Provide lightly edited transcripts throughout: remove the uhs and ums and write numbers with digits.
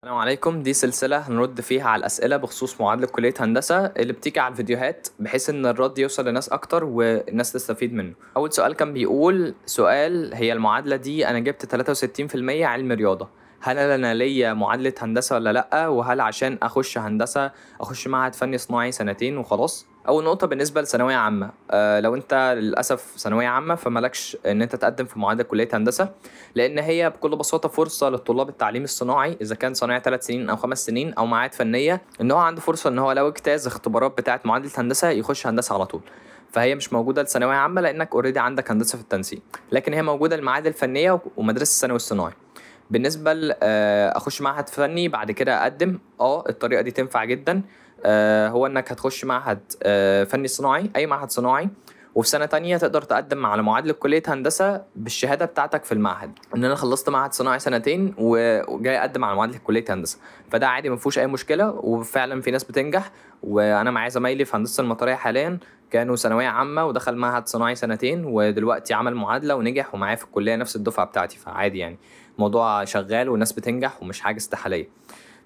السلام عليكم. دي سلسلة هنرد فيها على الأسئلة بخصوص معادلة كلية هندسة اللي بتيجي على الفيديوهات، بحيث إن الرد يوصل لناس أكتر والناس تستفيد منه. أول سؤال كان بيقول هي المعادلة دي أنا جبت 63% علم رياضة، هل أنا ليا معادلة هندسة ولا لأ؟ وهل عشان أخش هندسة أخش معهد فني صناعي سنتين وخلاص؟ أول نقطة بالنسبة لثانوية عامة، لو أنت للأسف ثانوية عامة فمالكش إن أنت تقدم في معادلة كلية هندسة، لان هي بكل بساطه فرصه للطلاب التعليم الصناعي اذا كان صنايع 3 سنين او 5 سنين او معاهد فنيه، ان هو عنده فرصه ان هو لو اجتاز اختبارات بتاعه معادله هندسه يخش هندسه على طول. فهي مش موجوده لثانويه عامه لانك اوريدي عندك هندسه في التنسيق، لكن هي موجوده المعاهد الفنيه ومدرسه الثانوي الصناعي. بالنسبه اخش معهد فني بعد كده اقدم، الطريقه دي تنفع جدا. هو انك هتخش معهد فني صناعي، اي معهد صناعي، وفي سنة تانية تقدر تقدم على معادلة كلية هندسة بالشهادة بتاعتك في المعهد ان انا خلصت معهد صناعي سنتين وجاي اقدم على معادلة كلية هندسة. فده عادي، ما فيهوش اي مشكلة، وفعلا في ناس بتنجح. وانا معايا زمايلي في هندسة المطرية حاليا كانوا ثانوية عامة ودخل معهد صناعي سنتين ودلوقتي عمل معادلة ونجح ومعايا في الكلية نفس الدفعة بتاعتي، فعادي يعني الموضوع شغال والناس بتنجح ومش حاجة استحالية.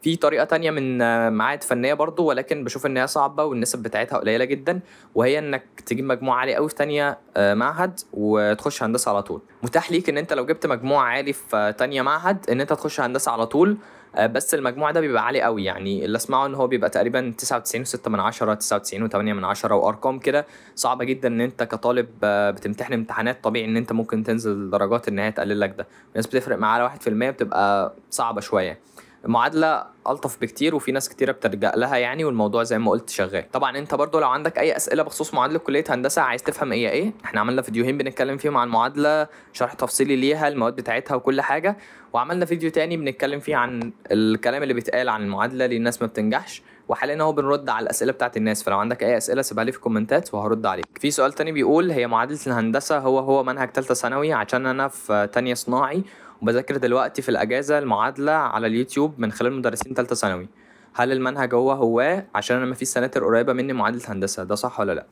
في طريقة تانية من معاهد فنية برضو، ولكن بشوف ان هي صعبة والنسب بتاعتها قليلة جدا، وهي انك تجيب مجموع عالي قوي في تانية معهد وتخش هندسة على طول. متاح ليك ان انت لو جبت مجموع عالي في تانية معهد ان انت تخش هندسة على طول، بس المجموع ده بيبقى عالي قوي، يعني اللي اسمعه ان هو بيبقى تقريبا 99.6 99.8 وارقام كده صعبة جدا، ان انت كطالب بتمتحن امتحانات طبيعي ان انت ممكن تنزل درجات ان هي تقلل لك ده. الناس بتفرق معاها 1% بتبقى صعبة شوية. المعادلة ألطف بكتير وفي ناس كتيرة بتلجأ لها يعني، والموضوع زي ما قلت شغال. طبعا انت برضو لو عندك اي اسئلة بخصوص معادلة كلية هندسة عايز تفهم ايه، احنا عملنا فيديوهين بنتكلم فيهم عن المعادلة، شرح تفصيلي ليها، المواد بتاعتها وكل حاجة، وعملنا فيديو تاني بنتكلم فيه عن الكلام اللي بيتقال عن المعادلة ليه الناس ما بتنجحش، وحاليا اهو بنرد على الاسئله بتاعت الناس. فلو عندك اي اسئله سيبها لي في الكومنتات وهرد عليك. في سؤال تاني بيقول هي معادله الهندسه هو منهج ثالثه ثانوي، عشان انا في تانية صناعي وبذاكر دلوقتي في الاجازه المعادله على اليوتيوب من خلال مدرسين ثالثه ثانوي، هل المنهج هو عشان انا ما فيش سناتر قريبه مني معادله هندسه، ده صح ولا لا؟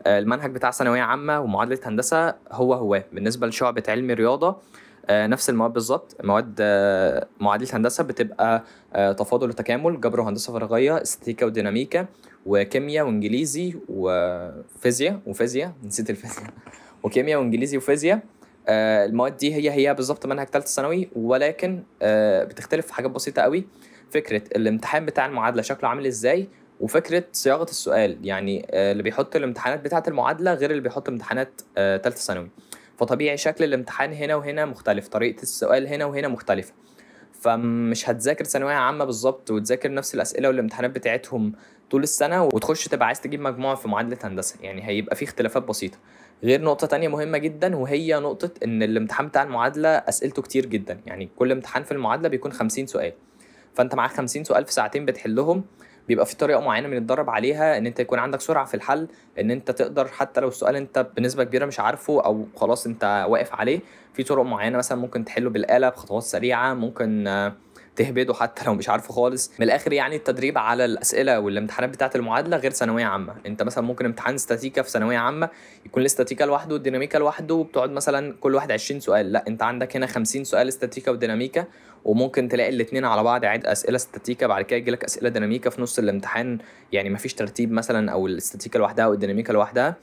المنهج بتاع ثانويه عامه ومعادله هندسه هو بالنسبه لشعبه علم رياضه، نفس المواد بالظبط. مواد معادله هندسه بتبقى تفاضل وتكامل، جبر وهندسه فراغيه، استاتيكا وديناميكا، وكيمياء وانجليزي وفيزياء نسيت الفيزياء وكيمياء وانجليزي وفيزياء. المواد دي هي بالظبط منهج ثالثه ثانوي، ولكن بتختلف في حاجات بسيطه قوي. فكره الامتحان بتاع المعادله شكله عامل ازاي، وفكره صياغه السؤال، يعني اللي بيحط الامتحانات بتاعه المعادله غير اللي بيحط امتحانات ثالثه ثانوي، فطبيعي شكل الامتحان هنا وهنا مختلف، طريقه السؤال هنا وهنا مختلفه. فمش هتذاكر ثانويه عامه بالظبط وتذاكر نفس الاسئله والامتحانات بتاعتهم طول السنه وتخش تبقى عايز تجيب مجموعه في معادله هندسه، يعني هيبقى في اختلافات بسيطه. غير نقطه تانية مهمه جدا، وهي نقطه ان الامتحان بتاع المعادله اسئلته كتير جدا، يعني كل امتحان في المعادله بيكون 50 سؤال، فانت معاك 50 سؤال في ساعتين بتحلهم. بيبقى في طريقه معينه بنتدرب عليها ان انت يكون عندك سرعه في الحل، ان انت تقدر حتى لو السؤال انت بنسبه كبيره مش عارفه او خلاص انت واقف عليه، في طرق معينه مثلا ممكن تحله بالاله بخطوات سريعه، ممكن تهبده حتى لو مش عارفه خالص. من الاخر يعني التدريب على الاسئله والامتحانات بتاعه المعادله غير ثانويه عامه. انت مثلا ممكن امتحان استاتيكا في ثانويه عامه يكون الاستاتيكا لوحده والديناميكا لوحده وبتقعد مثلا كل واحد 20 سؤال، لا انت عندك هنا 50 سؤال استاتيكا وديناميكا، وممكن تلاقي الاثنين على بعض عاد اسئله استاتيكا بعد كده يجي لك اسئله ديناميكا في نص الامتحان، يعني مفيش ترتيب مثلا، او الاستاتيكا لوحدها او الديناميكا لوحدها،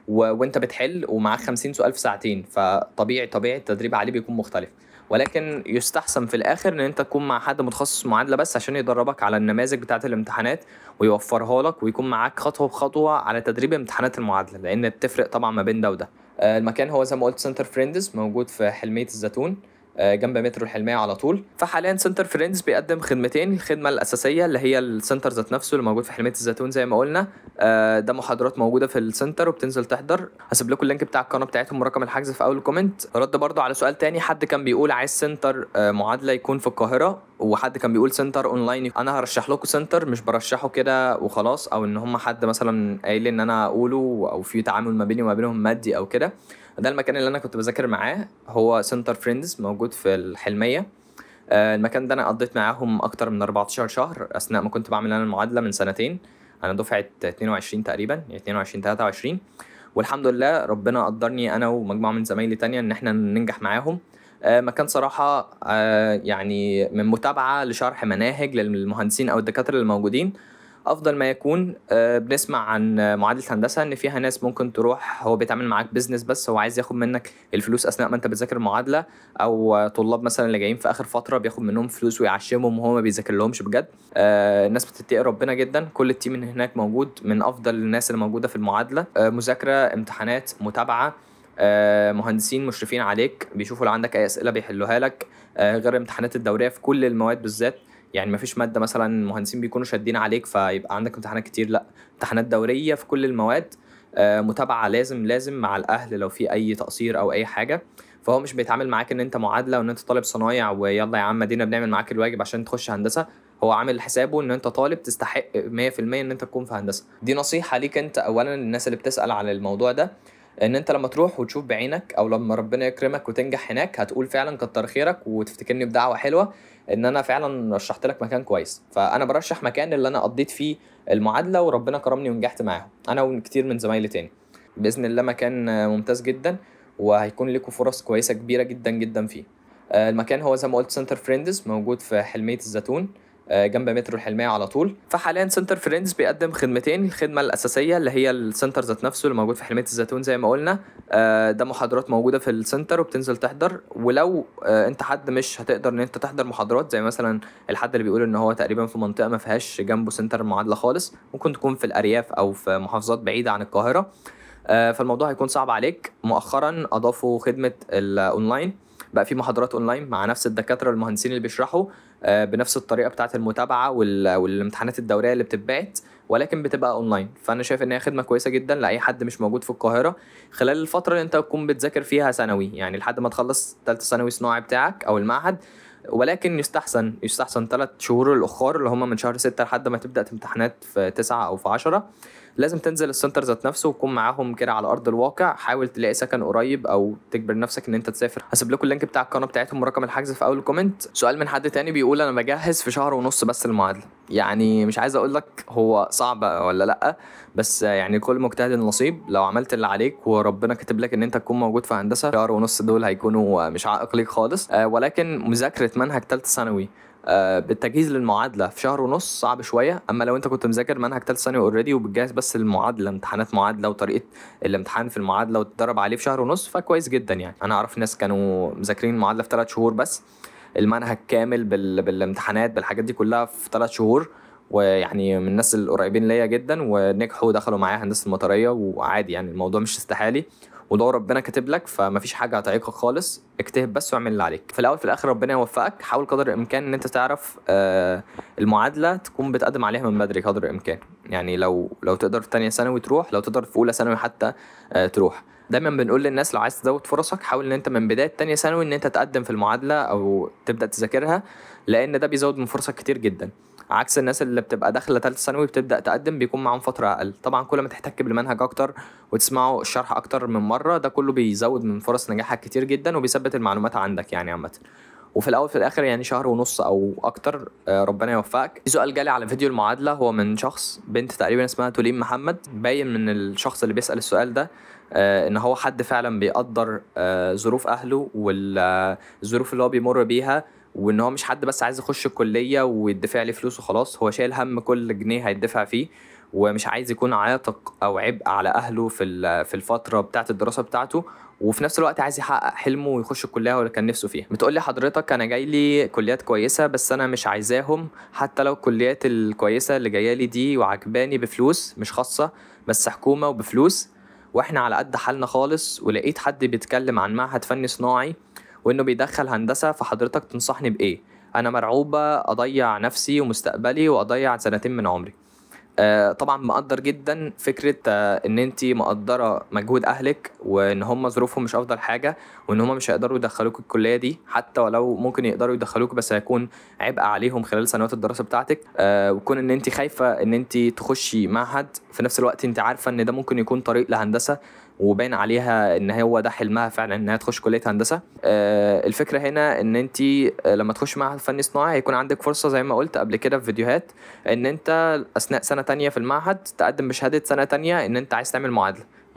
وانت بتحل ومعاك 50 سؤال في ساعتين، فطبيعي التدريب عليه بيكون مختلف. ولكن يستحسن في الاخر ان انت تكون مع حد متخصص معادله بس عشان يدربك على النماذج بتاعه الامتحانات ويوفرها لك، ويكون معاك خطوه بخطوه على تدريب امتحانات المعادله، لان بتفرق طبعا ما بين ده وده. المكان هو زي ما قلت سنتر فريندز، موجود في حلميه الزيتون جنب مترو الحلميه على طول. فحاليا سنتر فريندز بيقدم خدمتين، الخدمه الاساسيه اللي هي السنتر ذات نفسه اللي موجود في حلميه الزيتون زي ما قلنا، ده محاضرات موجوده في السنتر وبتنزل تحضر. هسيب لكم اللينك بتاع القناه بتاعتهم ورقم الحجز في اول كومنت. رد برضو على سؤال تاني، حد كان بيقول عايز سنتر معادله يكون في القاهره، وحد كان بيقول سنتر اونلاين. انا هرشح لكم سنتر، مش برشحه كده وخلاص، او ان هم حد مثلا قايل ان انا اقوله او في تعامل ما بيني وما بينهم مادي او كده. ده المكان اللي انا كنت بذاكر معاه، هو سنتر فريندز موجود في الحلميه. المكان ده انا قضيت معاهم اكتر من 14 شهر اثناء ما كنت بعمل انا المعادله من سنتين. انا دفعه 22 تقريبا، يعني 22 23، والحمد لله ربنا قدرني انا ومجموعه من زمايلي تانية ان احنا ننجح معاهم. مكان صراحة يعني من متابعة لشرح مناهج للمهندسين أو الدكاترة اللي موجودين افضل ما يكون. بنسمع عن معادله هندسه ان فيها ناس ممكن تروح هو بيتعامل معاك بزنس بس، هو عايز ياخد منك الفلوس اثناء ما انت بتذاكر المعادله، او طلاب مثلا اللي جايين في اخر فتره بياخد منهم فلوس ويعشمهم وهو ما بيذاكر لهمش بجد. الناس بتتقي ربنا جدا، كل التيم من هناك موجود من افضل الناس اللي موجوده في المعادله. مذاكره، امتحانات، متابعه، مهندسين مشرفين عليك بيشوفوا لو عندك اي اسئله بيحلوها لك، غير امتحانات الدوريه في كل المواد بالذات. يعني مفيش ماده مثلا مهندسين بيكونوا شادين عليك فيبقى عندك امتحانات كتير، لا، امتحانات دوريه في كل المواد. متابعه لازم مع الاهل لو في اي تقصير او اي حاجه. فهو مش بيتعامل معاك ان انت معادله وان انت طالب صنايع ويلا يا عم ادينا بنعمل معاك الواجب عشان تخش هندسه. هو عامل حسابه ان انت طالب تستحق 100% ان انت تكون في هندسه. دي نصيحه ليك انت اولا للناس اللي بتسال عن الموضوع ده، ان انت لما تروح وتشوف بعينك او لما ربنا يكرمك وتنجح هناك هتقول فعلا كتر خيرك وتفتكرني بدعوه حلوه ان انا فعلا رشحت لك مكان كويس. فانا برشح مكان اللي انا قضيت فيه المعادله وربنا كرمني ونجحت معاهم انا وكتير من زمايلي تاني. باذن الله مكان ممتاز جدا، وهيكون لكم فرص كويسه كبيره جدا جدا فيه. المكان هو زي ما قلت سنتر فريندز، موجود في حلميه الزيتون جنب مترو الحلميه على طول. فحاليا سنتر فريندز بيقدم خدمتين، الخدمه الاساسيه اللي هي السنتر ذات نفسه اللي موجود في حلميه الزيتون زي ما قلنا. ده محاضرات موجوده في السنتر وبتنزل تحضر. ولو انت حد مش هتقدر ان انت تحضر محاضرات، زي مثلا الحد اللي بيقول ان هو تقريبا في منطقه ما فيهاش جنبه سنتر معادله خالص، ممكن تكون في الارياف او في محافظات بعيده عن القاهره، فالموضوع هيكون صعب عليك. مؤخرا اضافوا خدمه الاونلاين، بقى في محاضرات اونلاين مع نفس الدكاتره المهندسين اللي بيشرحوا بنفس الطريقه بتاعه المتابعه والامتحانات الدوريه اللي بتتبعت، ولكن بتبقى اونلاين. فانا شايف ان هي خدمه كويسه جدا لاي حد مش موجود في القاهره خلال الفتره اللي انت تكون بتذاكر فيها ثانوي، يعني لحد ما تخلص ثالثه ثانوي صناعي بتاعك او المعهد. ولكن يستحسن 3 شهور الاخر اللي هم من شهر 6 لحد ما تبدا امتحانات في 9 او في 10 لازم تنزل السنتر ذات نفسه وتكون معاهم كده على ارض الواقع. حاول تلاقي سكن قريب او تجبر نفسك ان انت تسافر. هسيب لكم اللينك بتاع القناه بتاعتهم ورقم الحجز في اول الكومنت. سؤال من حد تاني بيقول انا بجهز في شهر ونص بس المعادله، يعني مش عايز اقول لك هو صعب ولا لا، بس يعني كل مجتهد نصيب. لو عملت اللي عليك وربنا كاتب لك ان انت تكون موجود في هندسه، شهر ونص دول هيكونوا مش عائق ليك خالص. ولكن مذاكره منهج ثالثه ثانوي بالتجهيز للمعادله في شهر ونص صعب شويه. اما لو انت كنت مذاكر منهج ثالث ثانوي اوريدي وبتجهز بس للمعادله، امتحانات معادله وطريقه الامتحان في المعادله وتدرب عليه في شهر ونص، فكويس جدا. يعني انا اعرف ناس كانوا مذاكرين المعادله في 3 شهور بس، المنهج كامل بالامتحانات بالحاجات دي كلها في 3 شهور، ويعني من الناس القريبين ليا جدا ونجحوا ودخلوا معايا هندسه المطريه وعادي. يعني الموضوع مش استحالي، ولو ربنا كاتب لك فمفيش حاجه هتعيقك خالص. اجتهد بس واعمل اللي عليك. في الاول في الاخر ربنا يوفقك. حاول قدر الامكان ان انت تعرف المعادله تكون بتقدم عليها من بدري قدر الامكان. يعني لو تقدر في تانية ثانوي تروح، لو تقدر في اولى ثانوي حتى تروح. دايما بنقول للناس لو عايز تزود فرصك حاول ان انت من بدايه تانية ثانوي ان انت تقدم في المعادله او تبدا تذاكرها، لان ده بيزود من فرصك كتير جدا. عكس الناس اللي بتبقى داخله ثالثه ثانوي بتبدا تقدم بيكون معاهم فتره اقل. طبعا كل ما تحتك بالمنهج اكتر وتسمعوا الشرح اكتر من مره ده كله بيزود من فرص نجاحك كتير جدا وبيثبت المعلومات عندك يعني عامه. وفي الاول في الاخر يعني شهر ونص او اكتر ربنا يوفقك. في سؤال جالي على فيديو المعادله، هو من شخص بنت تقريبا اسمها توليم محمد. باين من الشخص اللي بيسال السؤال ده ان هو حد فعلا بيقدر ظروف اهله والظروف اللي هو بيمر بيها، وان هو مش حد بس عايز يخش الكليه ويدفع لي فلوس وخلاص، هو شايل هم كل جنيه هيدفع فيه ومش عايز يكون عاتق او عبء على اهله في الفتره بتاعه الدراسه بتاعته، وفي نفس الوقت عايز يحقق حلمه ويخش الكليه اللي كان نفسه فيها. بتقول لي حضرتك انا جاي لي كليات كويسه بس انا مش عايزاهم، حتى لو الكليات الكويسه اللي جايه لي دي وعجباني بفلوس مش خاصه بس حكومه وبفلوس، واحنا على قد حالنا خالص، ولقيت حد بيتكلم عن معهد فني صناعي وانه بيدخل هندسه، فحضرتك تنصحني بايه؟ انا مرعوبه اضيع نفسي ومستقبلي واضيع 2 من عمري. طبعا مقدر جدا فكره ان انت مقدره مجهود اهلك وان هم ظروفهم مش افضل حاجه وان هم مش هيقدروا يدخلوك الكليه دي، حتى ولو ممكن يقدروا يدخلوك بس هيكون عبء عليهم خلال سنوات الدراسه بتاعتك. وكون ان انت خايفه ان انت تخشي معهد في نفس الوقت انت عارفه ان ده ممكن يكون طريق لهندسه وباين عليها ان هو ده حلمها فعلا انها تخش كليه هندسه. الفكره هنا ان انت لما تخش معهد فني صناعي هيكون عندك فرصه زي ما قلت قبل كده في فيديوهات ان انت اثناء سنه تانية في المعهد تقدم بشهاده سنه تانية ان انت عايز تعمل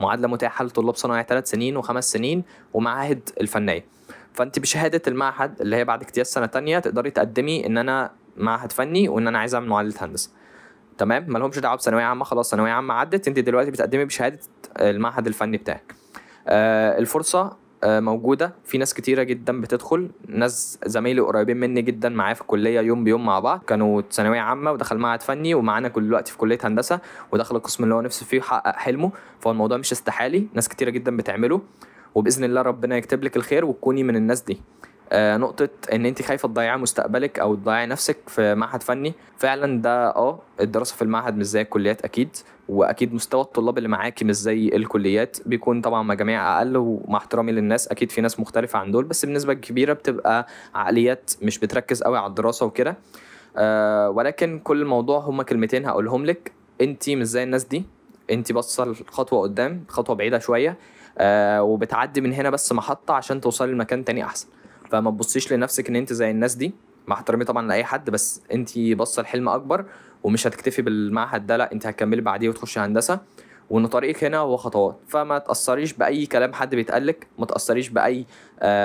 معادله متاحه لطلاب صناعي 3 سنين و5 سنين ومعاهد الفنيه. فانت بشهاده المعهد اللي هي بعد اجتياز سنه تانية تقدري تقدمي ان انا معهد فني وان انا عايزه اعمل معادله هندسه. تمام، مالهمش دعوه بثانويه عامه، خلاص ثانويه عامه عدت، انت دلوقتي بتقدمي بشهاده المعهد الفني بتاعك. الفرصه موجوده، في ناس كتيره جدا بتدخل، ناس زمايلي قريبين مني جدا معايا في الكليه يوم بيوم مع بعض، كانوا ثانويه عامه ودخل معهد فني ومعانا كل دلوقتي في كليه هندسه ودخل القسم اللي هو نفسه فيه وحقق حلمه. فالموضوع مش استحالي، ناس كتيره جدا بتعمله، وباذن الله ربنا يكتب لك الخير وتكوني من الناس دي. نقطة ان انت خايفة تضيعي مستقبلك او تضيعي نفسك في معهد فني، فعلا ده الدراسة في المعهد مش زي الكليات اكيد، واكيد مستوى الطلاب اللي معاكي مش زي الكليات، بيكون طبعا مجاميع اقل، ومع احترامي للناس اكيد في ناس مختلفة عن دول، بس بالنسبة كبيرة بتبقى عقليات مش بتركز قوي على الدراسة وكده. ولكن كل الموضوع هما كلمتين هقولهم لك، انت مش زي الناس دي، انت باصة خطوة قدام، خطوة بعيدة شوية، وبتعدي من هنا بس محطة عشان توصلي لمكان تاني احسن. فما تبصيش لنفسك ان انت زي الناس دي، مع احترامي طبعا لاي حد، بس انت باصه لحلم اكبر، ومش هتكتفي بالمعهد ده، لا انت هتكملي بعديه وتخشي هندسه، وان طريقك هنا هو خطوات. فما تاثريش باي كلام حد بيتقالك، ما تاثريش باي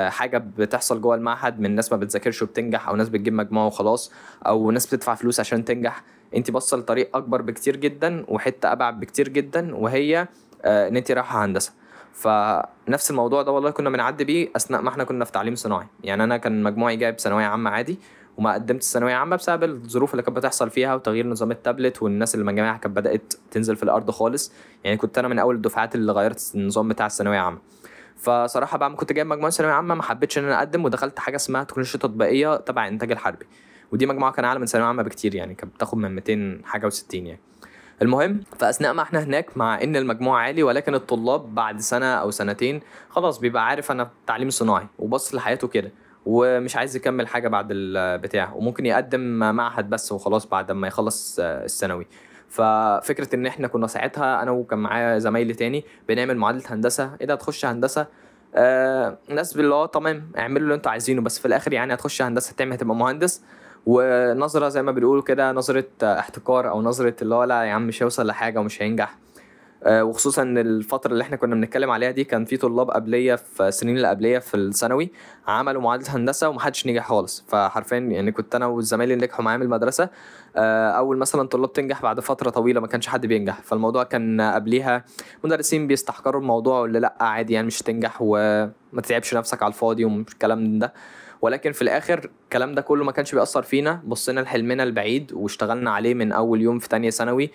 حاجه بتحصل جوه المعهد من ناس ما بتذاكرش وبتنجح، او ناس بتجيب مجموعه وخلاص، او ناس بتدفع فلوس عشان تنجح. انت باصه لطريق اكبر بكتير جدا وحته ابعد بكتير جدا، وهي ان انت رايحه هندسه. فنفس الموضوع ده والله كنا بنعدي بيه اثناء ما احنا كنا في تعليم صناعي. يعني انا كان مجموعي جايب ثانويه عامه عادي، وما قدمتش ثانويه عامه بسبب الظروف اللي كانت بتحصل فيها وتغيير نظام التابلت، والناس اللي مجاميعها كانت بدات تنزل في الارض خالص. يعني كنت انا من اول الدفعات اللي غيرت النظام بتاع الثانويه عامه. فصراحه بعد ما كنت جايب مجموعه ثانويه عامه ما حبيتش ان انا اقدم، ودخلت حاجه اسمها تكنولوجيا تطبيقيه تبع انتاج الحربي، ودي مجموعه كان اعلى من ثانويه عامه بكتير، يعني كانت بتاخد من 200 حاجه و60 يعني. المهم، فاثناء ما احنا هناك مع ان المجموع عالي، ولكن الطلاب بعد سنه او سنتين خلاص بيبقى عارف انا تعليم صناعي وبص لحياته كده، ومش عايز يكمل حاجه بعد البتاع، وممكن يقدم معهد بس وخلاص بعد ما يخلص الثانوي. ففكره ان احنا كنا ساعتها انا وكان معايا زمايلي تاني بنعمل معادله هندسه، ايه ده هتخش هندسه؟ ناس بالله تمام اعملوا اللي انتوا عايزينه، بس في الاخر يعني هتخش هندسه هتبقى مهندس. ونظرة زي ما بنقول كده، نظرة احتكار، او نظرة اللي هو لا يا عم مش هيوصل لحاجة ومش هينجح. وخصوصا ان الفترة اللي احنا كنا بنتكلم عليها دي كان في طلاب قبلية في السنين اللي قبلية في الثانوي عملوا معادلة هندسة ومحدش نجح خالص. فحرفيا يعني كنت انا والزمايل اللي نجحوا معايا من المدرسة اول مثلا طلاب تنجح بعد فترة طويلة ما كانش حد بينجح. فالموضوع كان قبليها مدرسين بيستحقروا الموضوع، واللي لا عادي يعني مش هتنجح وما تتعبش نفسك على الفاضي والكلام ده. ولكن في الاخر الكلام ده كله ما كانش بيأثر فينا، بصينا لحلمنا البعيد واشتغلنا عليه من اول يوم في تانية ثانوي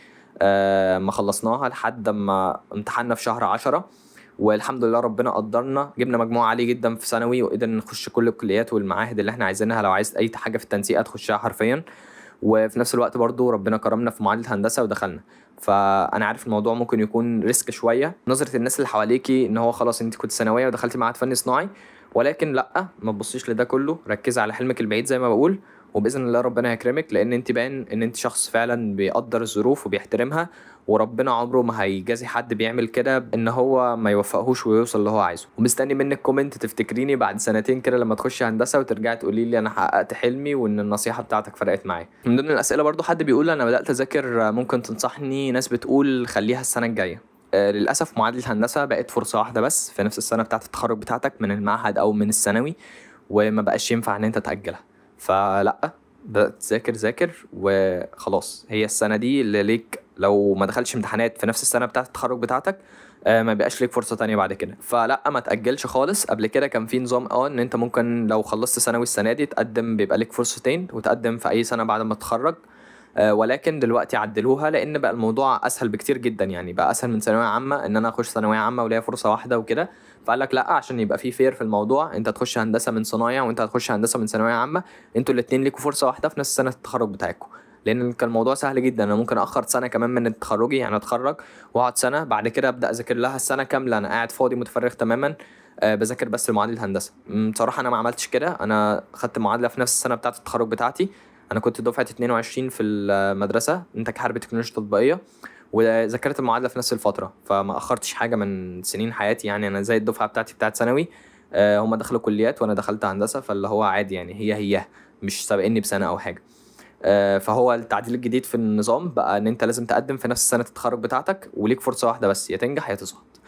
ما خلصناها لحد ما امتحنا في شهر 10. والحمد لله ربنا قدرنا، جبنا مجموع عالي جدا في ثانوي، وقدرنا نخش كل الكليات والمعاهد اللي احنا عايزينها. لو عايز اي حاجه في التنسيق تخشها حرفيا. وفي نفس الوقت برضو ربنا كرمنا في معادله هندسه ودخلنا. فانا عارف الموضوع ممكن يكون ريسك شويه، نظره الناس اللي حواليكي ان هو خلاص انت كنت ثانويه ودخلتي معهد فني صناعي، ولكن لا، ما تبصيش لده كله، ركزي على حلمك البعيد زي ما بقول، وباذن الله ربنا هيكرمك، لان انت باين ان انت شخص فعلا بيقدر الظروف وبيحترمها. وربنا عمره ما هيجازي حد بيعمل كده ان هو ما يوفقهوش ويوصل اللي هو عايزه. ومستني منك كومنت تفتكريني بعد سنتين كده لما تخشي هندسه وترجعي تقولي لي انا حققت حلمي وان النصيحه بتاعتك فرقت معايا. من ضمن الاسئله برضو حد بيقول انا بدات اذاكر، ممكن تنصحني؟ ناس بتقول خليها السنه الجايه. للاسف معادله هندسه بقت فرصه واحده بس في نفس السنه بتاعه التخرج بتاعتك من المعهد او من الثانوي، وما بقاش ينفع ان انت تاجلها. فلا، بدأت تذاكر ذاكر وخلاص، هي السنة دي اللي ليك. لو ما دخلتش امتحانات في نفس السنة بتاعة التخرج بتاعتك ما بقاش ليك فرصة تانية بعد كده. فلا، ما تأجلش خالص. قبل كده كان في نظام ان انت ممكن لو خلصت ثانوي السنة دي تقدم، بيبقى ليك فرصتين وتقدم في اي سنة بعد ما تتخرج. ولكن دلوقتي عدلوها لان بقى الموضوع اسهل بكتير جدا، يعني بقى اسهل من ثانويه عامه ان انا اخش ثانويه عامه وليا فرصه واحده وكده. فقال لك لا، عشان يبقى في فير في الموضوع، انت هتخش هندسه من صنايع وانت هتخش هندسه من ثانويه عامه، انتوا الاثنين ليكوا فرصه واحده في نفس سنه التخرج بتاعكم. لان كان الموضوع سهل جدا، انا ممكن اخر سنه كمان من تخرجي، يعني اتخرج واقعد سنه بعد كده ابدا اذاكر لها السنه كامله انا قاعد فاضي متفرغ تماما بذاكر بس المعادله الهندسه. بصراحه انا ما عملتش كده، انا خدت معادله في نفس السنه بتاعه التخرج بتاعتي. انا كنت دفعه 22 في المدرسه انتاج حربي تكنولوجيا تطبيقيه، وذاكرت المعادله في نفس الفتره، فما اخرتش حاجه من سنين حياتي. يعني انا زي الدفعه بتاعتي بتاعه ثانوي، هم دخلوا كليات وانا دخلت هندسه، فاللي هو عادي يعني، هي مش سابقني بسنه او حاجه. فهو التعديل الجديد في النظام بقى ان انت لازم تقدم في نفس سنه التخرج بتاعتك، وليك فرصه واحده بس، يا تنجح يا تسقط.